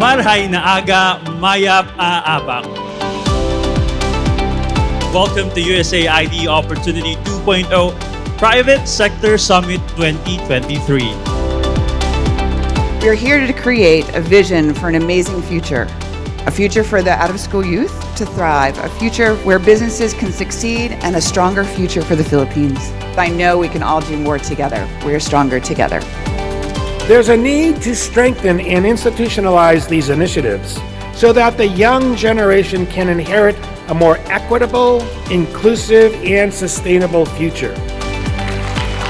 Marhay na aga, mayap aabak. Welcome to USAID Opportunity 2.0 Private Sector Summit 2023. We're here to create a vision for an amazing future. A future for the out-of-school youth to thrive. A future where businesses can succeed and a stronger future for the Philippines. I know we can all do more together. We're stronger together. There's a need to strengthen and institutionalize these initiatives so that the young generation can inherit a more equitable, inclusive, and sustainable future.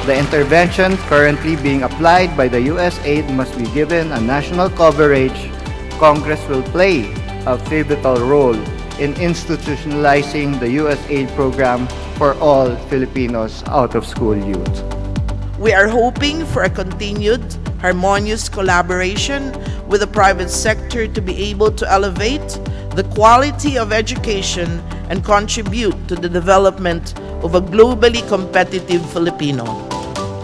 The intervention currently being applied by the USAID must be given a national coverage. Congress will play a pivotal role in institutionalizing the USAID program for all Filipinos out-of-school youth. We are hoping for a continued harmonious collaboration with the private sector to be able to elevate the quality of education and contribute to the development of a globally competitive Filipino.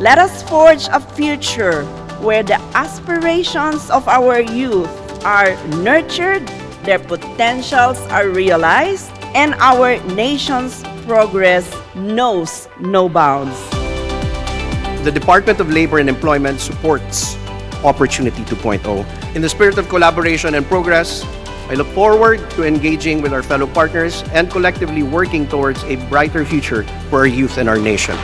Let us forge a future where the aspirations of our youth are nurtured, their potentials are realized, and our nation's progress knows no bounds. The Department of Labor and Employment supports Opportunity 2.0. In the spirit of collaboration and progress, I look forward to engaging with our fellow partners and collectively working towards a brighter future for our youth and our nation.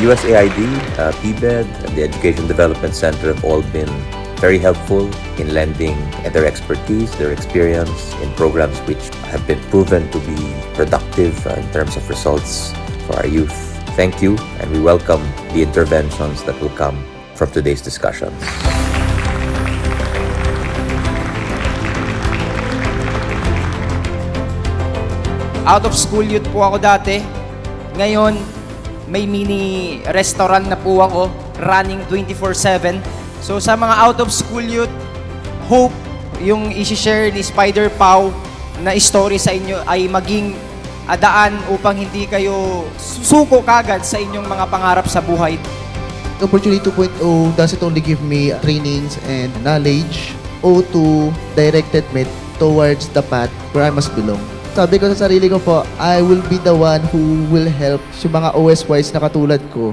USAID, PBED, and the Education Development Center have all been very helpful in lending their expertise, their experience in programs which have been proven to be productive in terms of results for our youth. Thank you, and we welcome the interventions that will come from today's discussions. Out-of-school youth po ako dati. Ngayon, may mini restaurant na po ako, running 24/7. So sa mga out-of-school youth, hope yung isi-share ni Spider Pau na story sa inyo ay maging daan upang hindi kayo susuko kagad sa inyong mga pangarap sa buhay. Opportunity 2.0 doesn't only give me trainings and knowledge, O2 directed me towards the path where I must belong. Sabi ko sa sarili ko po, I will be the one who will help yung mga OSYs na katulad ko.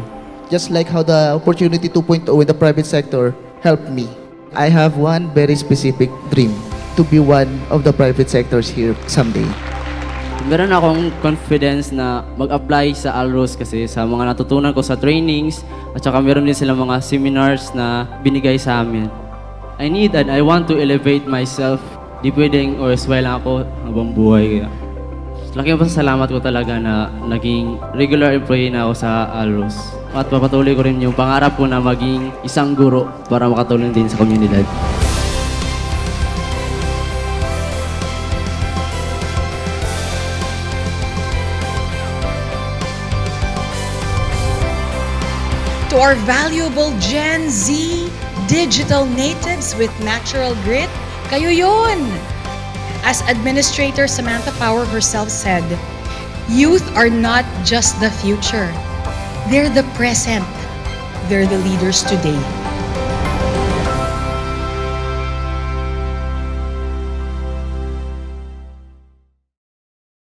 Just like how the Opportunity 2.0 in the private sector helped me. I have one very specific dream to be one of the private sectors here someday. Meron akong confidence na mag-apply sa ALROS kasi sa mga natutunan ko sa trainings at saka meron din silang mga seminars na binigay sa amin. I need and I want to elevate myself. Di pwedeng OSY lang ako habang buhay. Laking pasasalamat ko talaga na naging regular employee na ako sa ALROS. At papatuloy ko rin yung pangarap ko na maging isang guro para makatulong din sa komunidad. To our valuable Gen Z digital natives with natural grit, kayo yun! As Administrator Samantha Power herself said, youth are not just the future. They're the present. They're the leaders today.